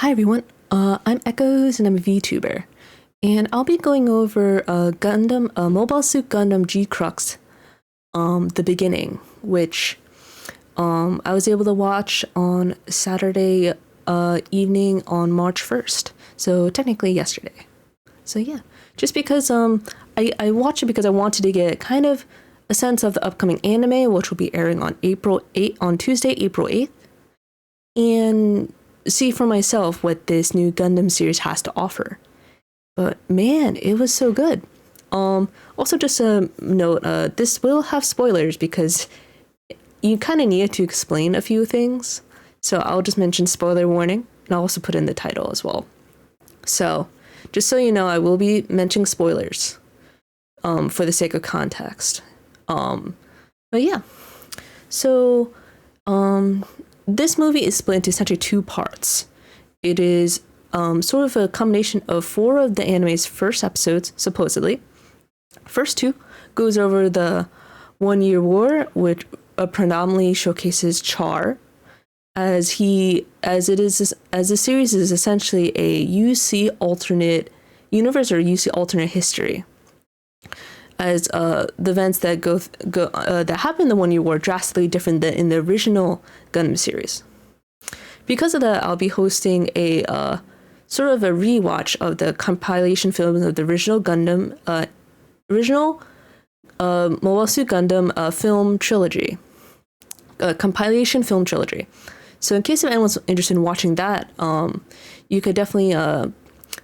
Hi everyone, I'm Echoes and I'm a VTuber, and I'll be going over Mobile Suit Gundam G-Crux, the beginning, which I was able to watch on Saturday evening on March 1st, so technically yesterday. So yeah, just because I watched it because I wanted to get kind of a sense of the upcoming anime, which will be airing on Tuesday, April 8th, and see for myself what this new Gundam series has to offer. But man, it was so good. Also just a note, this will have spoilers because you kind of need to explain a few things. So I'll just mention spoiler warning, and I'll also put in the title as well. So just so you know, I will be mentioning spoilers for the sake of context. But yeah, so this movie is split into essentially two parts. It is sort of a combination of 4 of the anime's first episodes, supposedly. First 2 goes over the 1-year war, which predominantly showcases Char, as the series is essentially a UC alternate universe or UC alternate history, as the events that that happen in the 1-year war drastically different than in the original Gundam series. Because of that, I'll be hosting a sort of a rewatch of the compilation films of the original Gundam, Mobile Suit Gundam film trilogy, compilation film trilogy. So in case if anyone's interested in watching that, you could definitely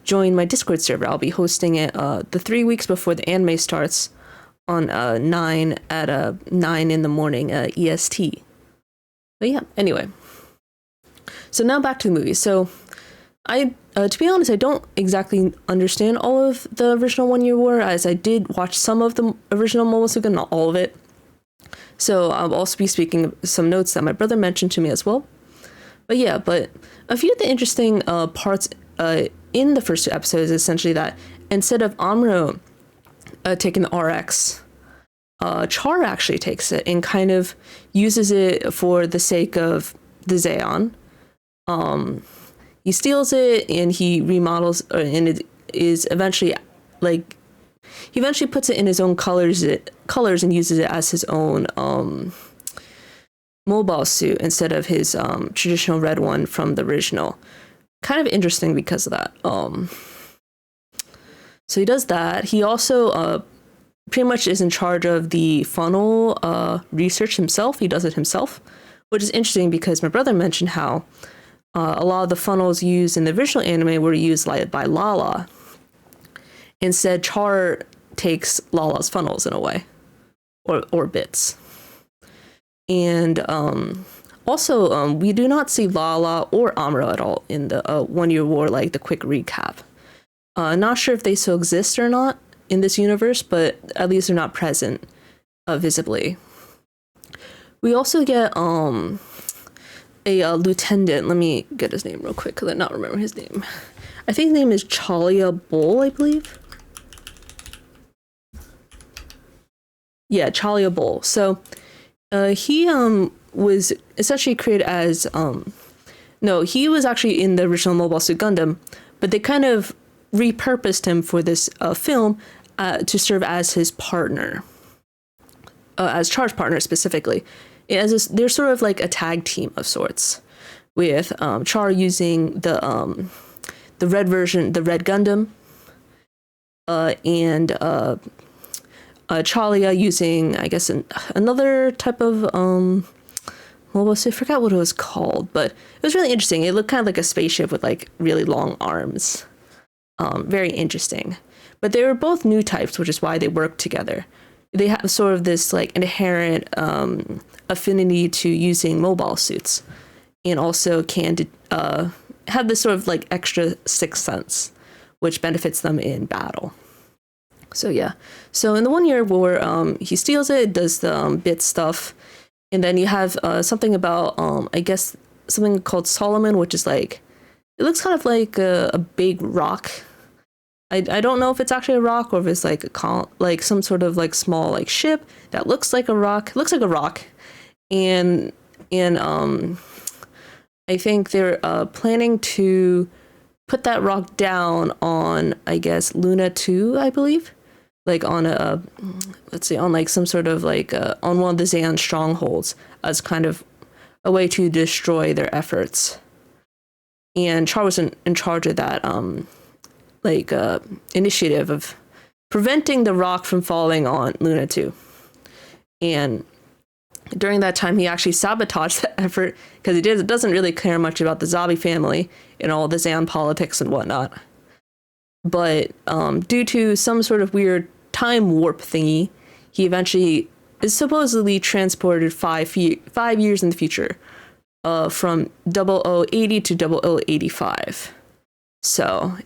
join my Discord server. I'll be hosting it the 3 weeks before the anime starts on 9 in the morning EST. But yeah, anyway. So now back to the movie. So I, to be honest, I don't exactly understand all of the original 1-year war, as I did watch some of the original Mobile Suit Gundam, not all of it. So I'll also be speaking of some notes that my brother mentioned to me as well. But yeah, but a few of the interesting parts in the first 2 episodes is essentially that instead of Amuro taking the RX, Char actually takes it and kind of uses it for the sake of the Zeon. He steals it and he remodels, and it is eventually he eventually puts it in his own colors and uses it as his own mobile suit instead of his traditional red one from the original. Kind of interesting because of that. So he does that. He also pretty much is in charge of the funnel research himself. He does it himself, which is interesting because my brother mentioned how a lot of the funnels used in the original anime were used by Lala. Instead, Char takes Lala's funnels in a way, or bits. And also, we do not see Lala or Amuro at all in the 1-year war, like the quick recap. Not sure if they still exist or not in this universe, but at least they're not present visibly. We also get a lieutenant. Let me get his name real quick because I not remember his name. I think his name is Chalia Bull, I believe. Yeah, Chalia Bull. So he was essentially created as no, he was actually in the original Mobile Suit Gundam, but they kind of repurposed him for this film to serve as his partner, as Char's partner specifically. They're sort of like a tag team of sorts, with Char using the red version, the Red Gundam, and Chalia using, I guess, another type of mobile suit. I forgot what it was called, but it was really interesting. It looked kind of like a spaceship with like really long arms. Very interesting. But they were both new types, which is why they work together. They have sort of this like inherent affinity to using mobile suits, and also can have this sort of like extra sixth sense, which benefits them in battle. So yeah, so in the 1-year war, he steals it, does the bit stuff, and then you have something about I guess something called Solomon, which is like, it looks kind of like a big rock. I don't know if it's actually a rock or if it's like like some sort of like small like ship that looks like a rock. It looks like a rock, and I think they're planning to put that rock down on, I guess, Luna 2, I believe. Like on a, let's see, on like some sort of like on one of the Zeon strongholds as kind of a way to destroy their efforts. And Char was in charge of that initiative of preventing the rock from falling on Luna 2. And during that time, he actually sabotaged the effort because he doesn't really care much about the Zabi family and all the Zeon politics and whatnot. But due to some sort of weird time warp thingy, he eventually is supposedly transported 5 years in the future, from 0080 to 0085. So,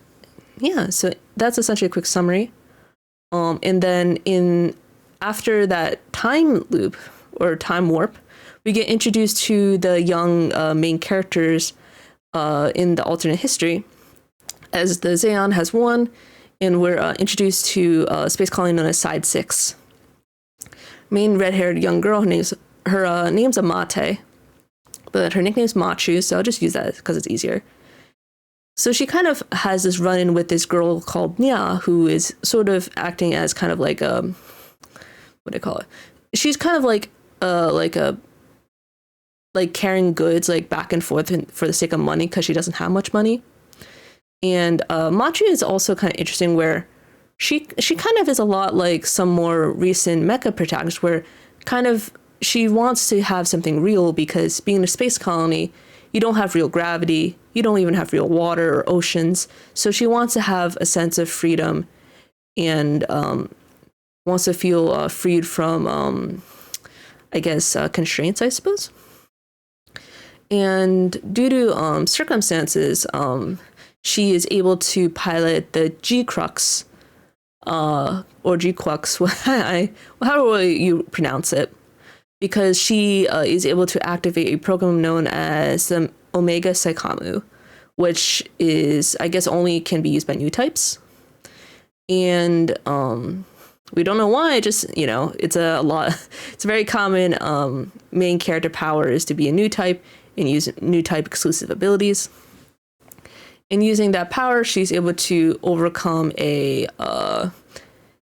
yeah, so that's essentially a quick summary. And then after that time loop or time warp, we get introduced to the young main characters in the alternate history, as the Zeon has won, and we're introduced to a space colony known as Side 6. Main red-haired young girl, her name's Amate, but her nickname's Machu, so I'll just use that because it's easier. So she kind of has this run-in with this girl called Nyaa, who is sort of acting as kind of like a, what do I call it? She's kind of like carrying goods like back and forth for the sake of money because she doesn't have much money. And Machu is also kind of interesting, where she kind of is a lot like some more recent mecha protagonists, where kind of she wants to have something real, because being in a space colony, you don't have real gravity, you don't even have real water or oceans. So she wants to have a sense of freedom and wants to feel freed from, I guess, constraints, I suppose. And due to circumstances, she is able to pilot the GQuuuuuuX, or GQuuuuuuX, however you pronounce it, because she is able to activate a program known as the Omega Saikamu, which is, I guess, only can be used by new types. And we don't know why, just, it's it's a very common main character power is to be a new type and use new type exclusive abilities. And using that power, she's able to overcome a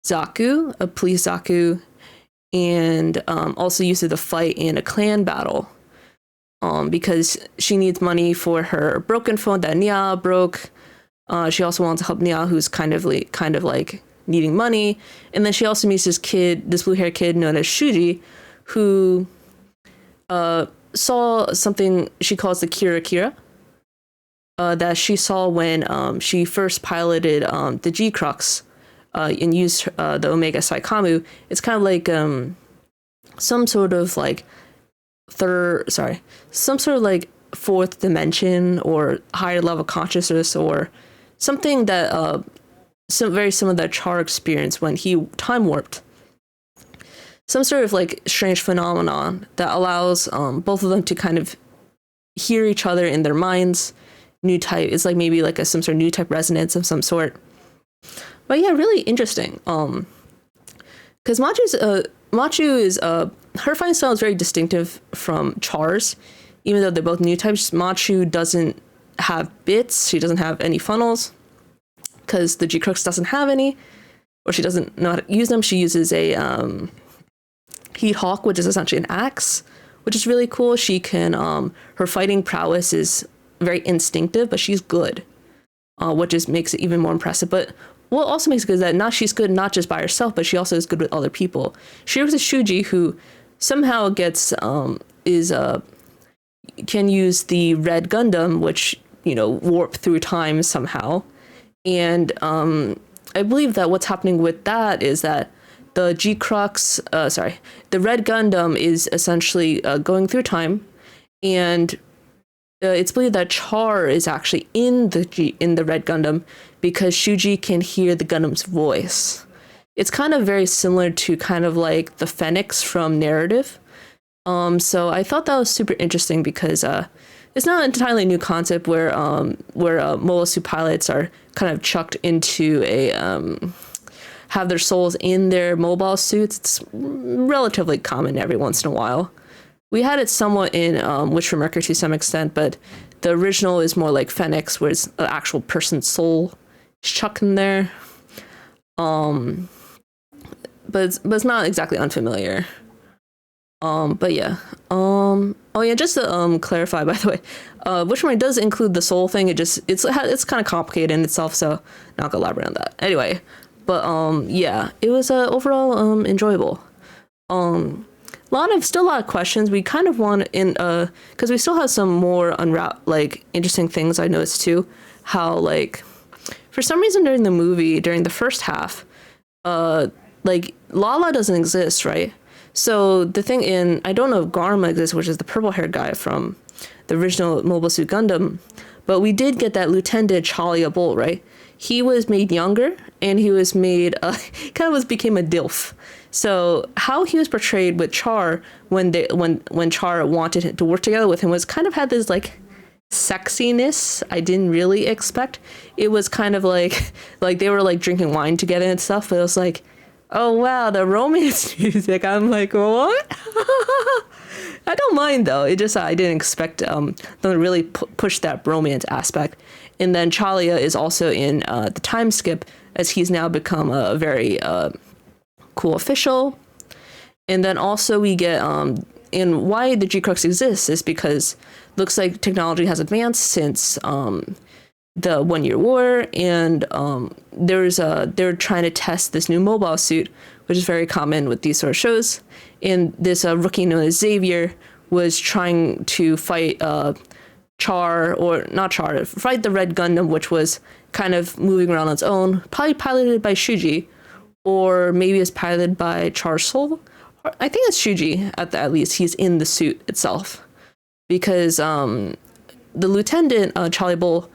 Zaku, a police Zaku, and also use it to fight in a clan battle, because she needs money for her broken phone that Nyaa broke. She also wants to help Nyaa, who's kind of like needing money. And then she also meets this blue-haired kid known as Shuji, who saw something she calls the Kira, that she saw when she first piloted the GQuuuuuuX and used the Omega Saikamu. It's kind of like some sort of like fourth dimension or higher level consciousness, or something that very similar to Char experience when he time warped. Some sort of like strange phenomenon that allows both of them to kind of hear each other in their minds. New type, it's like maybe like some sort of new type resonance of some sort. But yeah, really interesting. Because Machu is her fighting style is very distinctive from Char's, even though they're both new types. Machu doesn't have bits. She doesn't have any funnels because the GQuuuuuuX doesn't have any, or she doesn't know how to use them. She uses a Heat Hawk, which is essentially an axe, which is really cool. She can her fighting prowess is very instinctive, but she's good, which just makes it even more impressive. But what also makes it good is that she's good not just by herself, but she also is good with other people. She works with Shuji, who somehow gets can use the Red Gundam, which warp through time somehow. And I believe that what's happening with that is that the the Red Gundam is essentially going through time, and it's believed that Char is actually in the Red Gundam because Shuji can hear the Gundam's voice. It's kind of very similar to kind of like the Phoenix from Narrative. So I thought that was super interesting because it's not an entirely new concept where mobile suit pilots are kind of chucked into have their souls in their mobile suits. It's relatively common every once in a while. We had it somewhat in Witch from Mercury to some extent, but The original is more like Phoenix, where it's an actual person's soul chucked in there. But it's not exactly unfamiliar. But yeah. Oh yeah, just to clarify, by the way, Wishmore does include the soul thing. It's kind of complicated in itself, so not gonna elaborate on that. Anyway, but yeah, it was overall enjoyable. Still a lot of questions. We kind of want in because we still have some more interesting things I noticed too. How like for some reason during the movie, during the first half, Lala doesn't exist, right? So the thing I don't know if Garma exists, which is the purple haired guy from the original Mobile Suit Gundam, but we did get that Lieutenant Chalia Bull, right? He was made younger, and he was made became a DILF. So how he was portrayed with Char when Char wanted to work together with him was kind of had this like sexiness I didn't really expect. It was kind of like they were like drinking wine together and stuff, but it was like, oh wow, the romance music. I'm like, what? I don't mind though. It just I didn't expect them to really push that romance aspect. And then Chalia is also in the time skip, as he's now become a very cool official. And then also we get and why the GQuuuuuuX exists is because looks like technology has advanced since the 1 Year War, and they're trying to test this new mobile suit, which is very common with these sort of shows. And this rookie known as Xavier was trying to fight fight the Red Gundam, which was kind of moving around on its own, probably piloted by Shuji, or maybe it's piloted by Char's soul. I think it's Shuji at least. He's in the suit itself, because the lieutenant Charlie Bull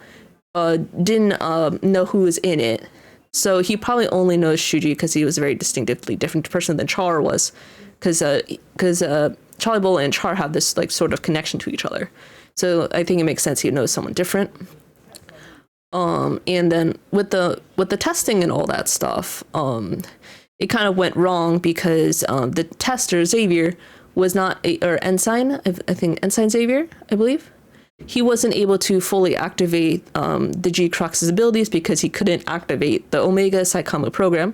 didn't know who was in it, so he probably only knows Shuji because he was a very distinctively different person than Char was, because Charlie Bull and Char have this like sort of connection to each other. So I think it makes sense he knows someone different. And then with the testing and all that stuff, it kind of went wrong because the tester Xavier was not Ensign. I think Ensign Xavier, I believe. He wasn't able to fully activate the GQuuuuuuX's abilities because he couldn't activate the Omega Saikamu program,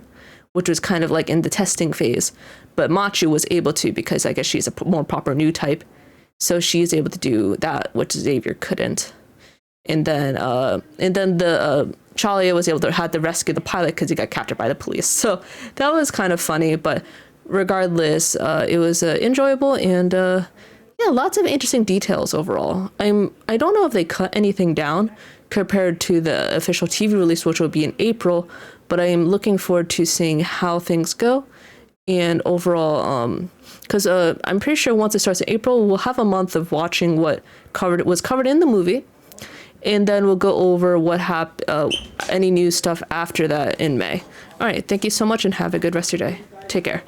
which was kind of like in the testing phase. But Machu was able to, because I guess she's a more proper new type. So she's able to do that, which Xavier couldn't. And then the Chalia was able to had to rescue the pilot because he got captured by the police. So that was kind of funny, but regardless, it was enjoyable, and yeah, lots of interesting details overall. I don't know if they cut anything down compared to the official TV release, which will be in April, but I am looking forward to seeing how things go. And overall, because I'm pretty sure once it starts in April, we'll have a month of watching what was covered in the movie, and then we'll go over what any new stuff after that in May. All right, thank you so much, and have a good rest of your day. Take care.